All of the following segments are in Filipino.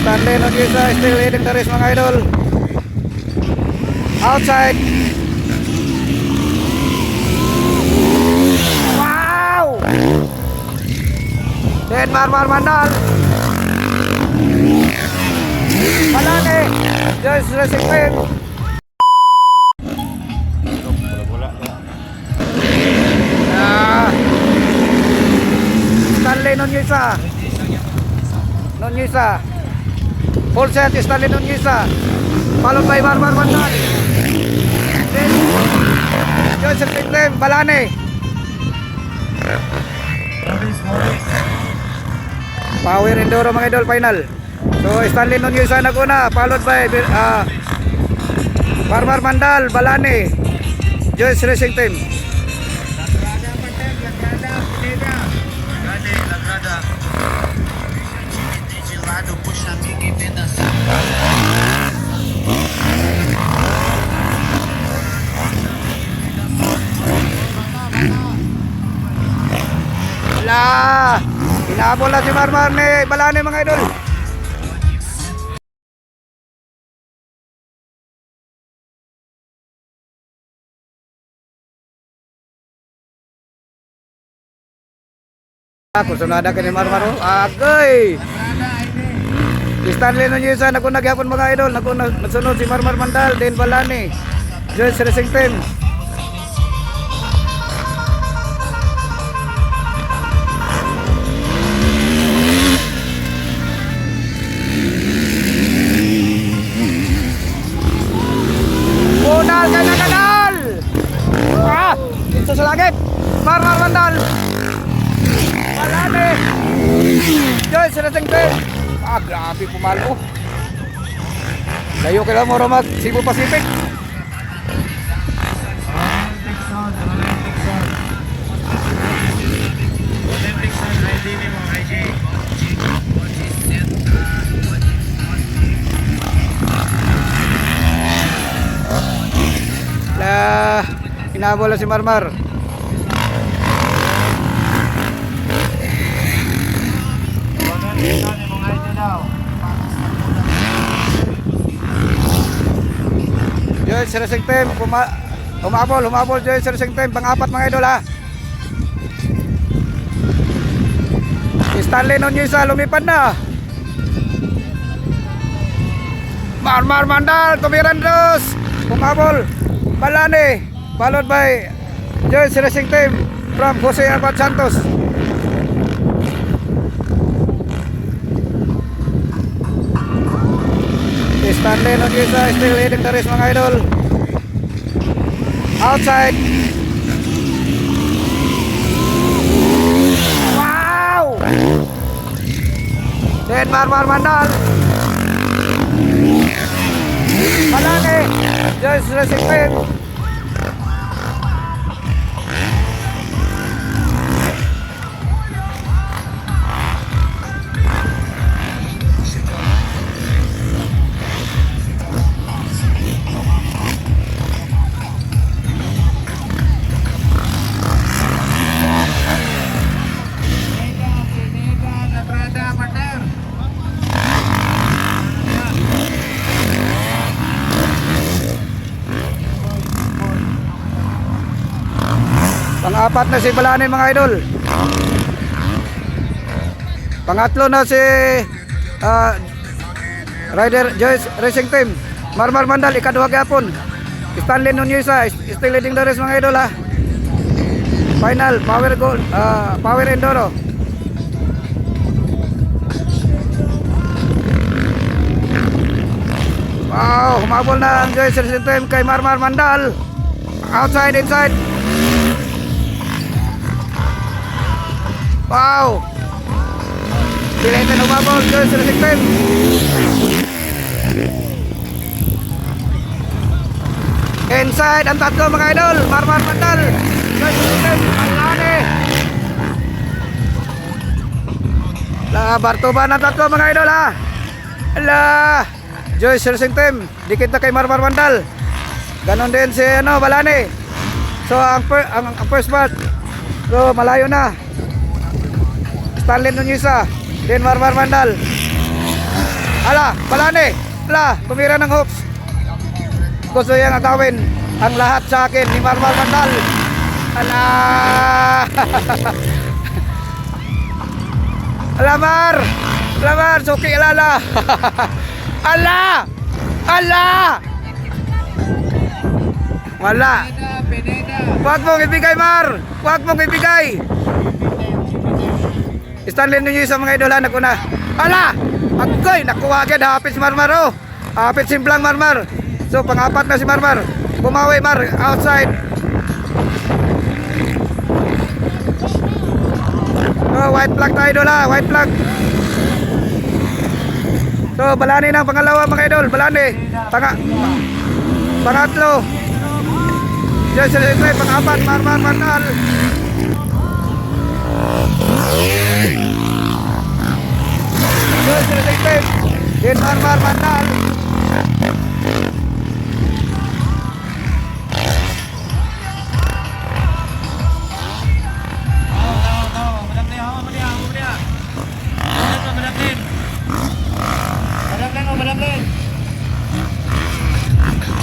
Stanley Nuneza still leading the race mga idol. Outside. Wow! Then Marmar Mandal. Malane. Joyce Racing Team. Stanley Nuneza. Full set Stanley Nuneza. Followed by Marmar Mandal. Then Joyce Racing Team. Balane. Power Enduro mga idol final. So Stanley Nuneza naguna, followed by Marmar Mandal, Balane, Joyce Racing Team. Wala! Inaabol na si Marmar ni Balane mga idol. Kusunada ka ni Marmar. Agay! Stanley Nuneza naguna gyapon mga idol. Naguna nasunod si Marmar Mandal, then Balane, Joyce Racing Team. Bunal kay Nadal! Dito sa langit. Marmar Mandal. Balane. Joyce Racing Team. Grabe pumalo. Layo kailan mo Romat, Cebu Pacific. Inabola si Marmar. Joyce Racing Team humabol Joyce Racing Team pang-apat mga idol ha. Stanley Nuneza lumipad na. Marmar Mandal tumirandos, humabol Balane, followed by Joyce Racing Team from Jose Abad Santos. Stanley Nuneza still leading the race mga idol. Outside. Wow! Then Marmar Mandal. Balane, Joyce Racing Team. Pang-apat na si Balane mga idol. Pangatlo na si Rider Joyce Racing Team. Marmar Mandal ikaduha gyapon. Stanley Nuneza still leading the race mga idol ha. Final Power Gold, Power Enduro. Wow, humabol na ang Joyce Racing Team kay Marmar Mandal. Outside, inside. Wow! Diretso na umabol Joyce Racing Team. Inside ang tatlo mga idol. Marmar Mandal, Joyce Racing Team, Balane. Bartuban ang tatlo mga idol ha. Ala, Joyce Racing Team dikit na kay Marmar Mandal. Ganon din si Balane. So ang first part, so malayo na. Stanley Nuneza, then Marmar Mandal. Ala, Balane. Ala, tumira ng hooks. Gusto niyang agawin ang lahat sa akin ni Marmar Mandal. Ala. Alamar. Alamar, suki alala. Ala. Ala. Wala. Huwag mong ibigay, Mar. Huwag mong ibigay. Stanley ninyo sa mga idol, naguna. Ala! Agoy! Nakuha agad. Hapit si Marmar, oh. Hapit simplang Marmar. So, pang-apat na si Marmar. Bumawi, Mar. Outside. Oh, white flag tayo, idol, ha. White flag. So, Balane na ang pangalawa, mga idol. Balane. Pangatlo. Joyce Racing Team, pang-apat, Marmar Mandal. Joyce Racing Team, din Marmar Mandal.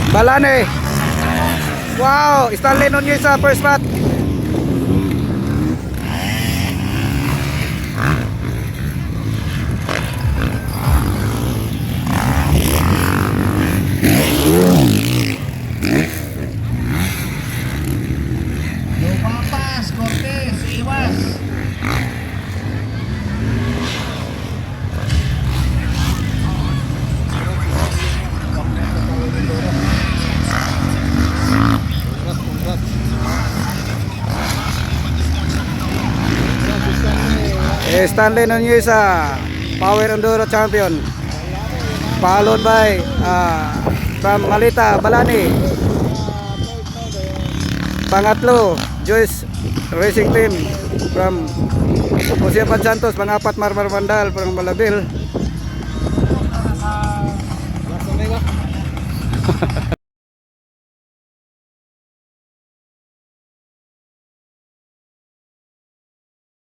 Balane. Wow, Stanley Nunez sa first spot. Lumapas, Cortez, iwas. Stanley Nunez sa Power Enduro Champion. Followed by from Malita, Balane. Pangatlo, Joyce Racing Team from Jose Santos. Pangapat, Marmar Mandal from Malabil.